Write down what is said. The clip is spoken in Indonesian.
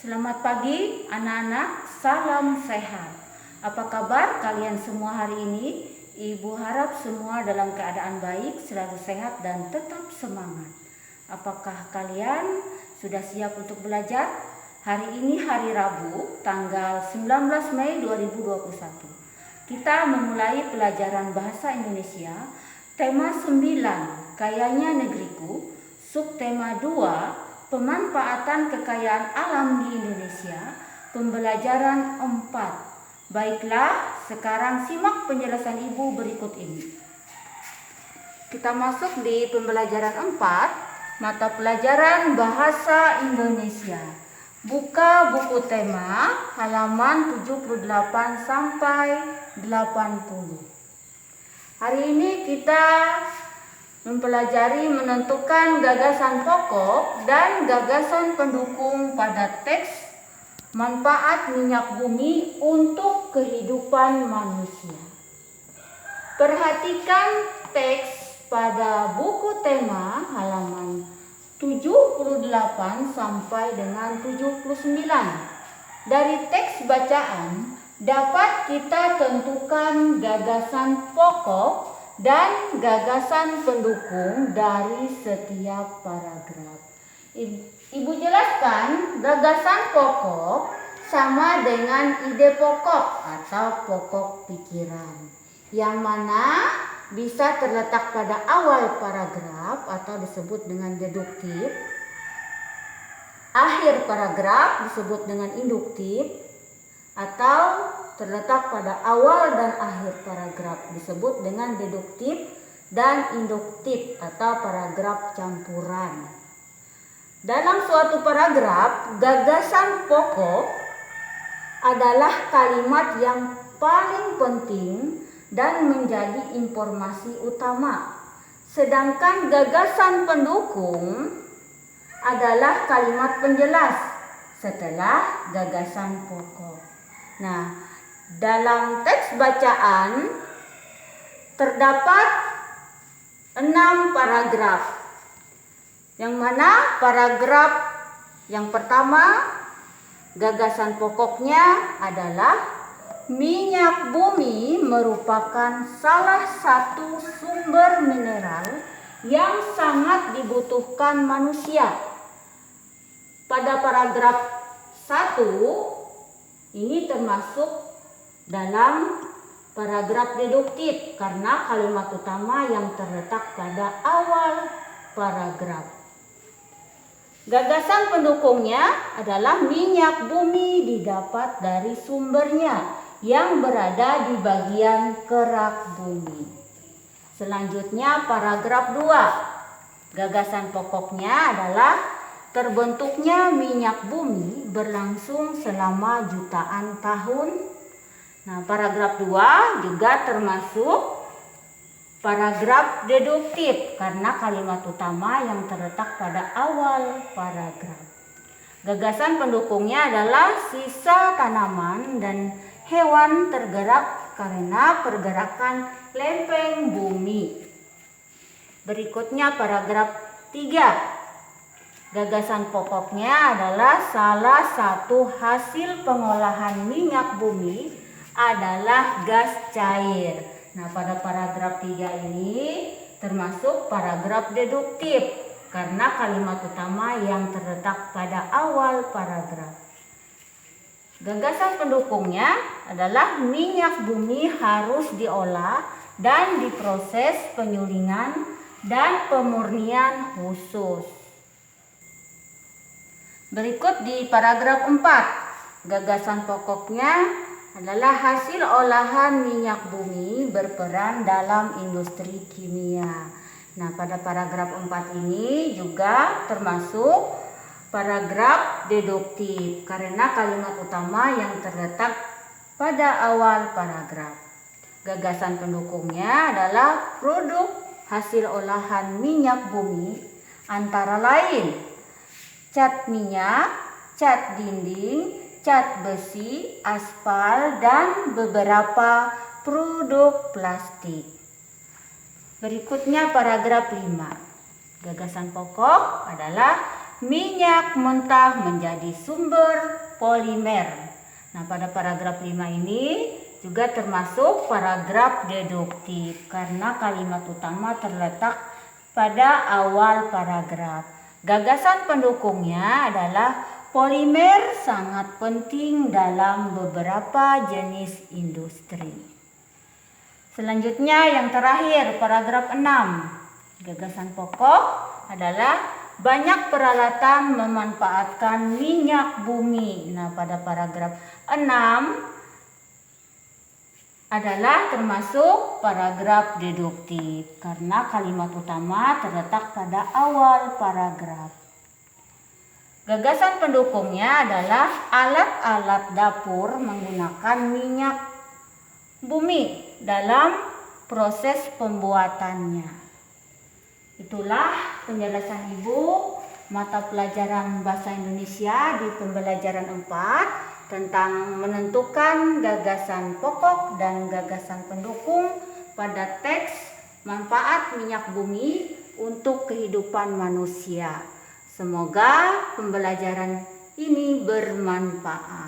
Selamat pagi anak-anak, salam sehat. Apa kabar kalian semua hari ini? Ibu harap semua dalam keadaan baik, selalu sehat dan tetap semangat. Apakah kalian sudah siap untuk belajar? Hari ini hari Rabu, tanggal 19 Mei 2021. Kita memulai pelajaran bahasa Indonesia, tema 9, Kayanya Negeriku, subtema 2, Pemanfaatan kekayaan alam di Indonesia, pembelajaran 4. Baiklah, sekarang simak penjelasan ibu berikut ini. Kita masuk di pembelajaran 4, mata pelajaran bahasa Indonesia. Buka buku tema halaman 78 sampai 80. Hari ini kita mempelajari menentukan gagasan pokok dan gagasan pendukung pada teks manfaat minyak bumi untuk kehidupan manusia. Perhatikan teks pada buku tema halaman 78 sampai dengan 79. Dari teks bacaan dapat kita tentukan gagasan pokok dan gagasan pendukung dari setiap paragraf. Ibu jelaskan, gagasan pokok sama dengan ide pokok atau pokok pikiran, yang mana bisa terletak pada awal paragraf atau disebut dengan deduktif, akhir paragraf disebut dengan induktif, atau terletak pada awal dan akhir paragraf disebut dengan deduktif dan induktif atau paragraf campuran. Dalam suatu paragraf, gagasan pokok adalah kalimat yang paling penting dan menjadi informasi utama. Sedangkan gagasan pendukung adalah kalimat penjelas setelah gagasan pokok. Nah, dalam teks bacaan terdapat 6 paragraf, yang mana paragraf yang pertama gagasan pokoknya adalah minyak bumi merupakan salah satu sumber mineral yang sangat dibutuhkan manusia. Pada paragraf 1 ini termasuk dalam paragraf deduktif karena kalimat utama yang terletak pada awal paragraf. Gagasan pendukungnya adalah minyak bumi didapat dari sumbernya yang berada di bagian kerak bumi. Selanjutnya paragraf 2. Gagasan pokoknya adalah terbentuknya minyak bumi berlangsung selama jutaan tahun. Nah, paragraf 2 juga termasuk paragraf deduktif karena kalimat utama yang terletak pada awal paragraf. Gagasan pendukungnya adalah sisa tanaman dan hewan tergerak karena pergerakan lempeng bumi. Berikutnya paragraf 3. Gagasan pokoknya adalah salah satu hasil pengolahan minyak bumi adalah gas cair. Nah, pada paragraf 3 ini termasuk paragraf deduktif karena kalimat utama yang terletak pada awal paragraf. Gagasan pendukungnya adalah minyak bumi harus diolah dan diproses penyulingan dan pemurnian khusus. Berikut di paragraf 4, gagasan pokoknya adalah hasil olahan minyak bumi berperan dalam industri kimia. Nah, pada paragraf 4 ini juga termasuk paragraf deduktif karena kalimat utama yang terletak pada awal paragraf. Gagasan pendukungnya adalah produk hasil olahan minyak bumi antara lain cat minyak, cat dinding, cat besi, aspal, dan beberapa produk plastik. Berikutnya paragraf 5. Gagasan pokok adalah minyak mentah menjadi sumber polimer. Nah, pada paragraf 5 ini juga termasuk paragraf deduktif karena kalimat utama terletak pada awal paragraf. Gagasan pendukungnya adalah polimer sangat penting dalam beberapa jenis industri. Selanjutnya yang terakhir, paragraf 6. Gagasan pokok adalah banyak peralatan memanfaatkan minyak bumi. Nah, pada paragraf 6 adalah termasuk paragraf deduktif karena kalimat utama terletak pada awal paragraf. Gagasan pendukungnya adalah alat-alat dapur menggunakan minyak bumi dalam proses pembuatannya. Itulah penjelasan Ibu mata pelajaran Bahasa Indonesia di pembelajaran 4 tentang menentukan gagasan pokok dan gagasan pendukung pada teks manfaat minyak bumi untuk kehidupan manusia. Semoga pembelajaran ini bermanfaat.